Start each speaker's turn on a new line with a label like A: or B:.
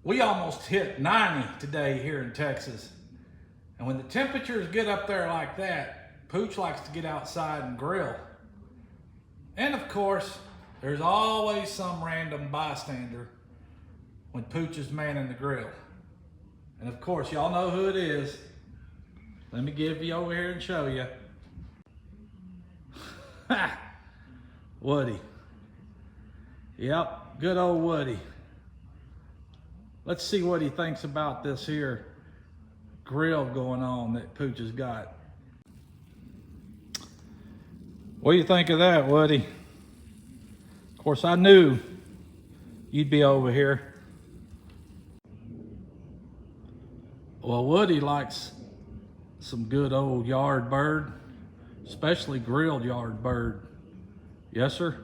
A: We almost hit 90 today here in Texas. And when the temperatures get up there like that, Pooch likes to get outside and grill. And of course, there's always some random bystander when Pooch is manning the grill. And of course, y'all know who it is. Let me give you over here and show you. Woody. Yep, good old Woody. Let's see what he thinks about this here grill going on that Pooch has got. What do you think of that, Woody? Of course, I knew you'd be over here. Well, Woody likes some good old yard bird, especially grilled yard bird. Yes, sir?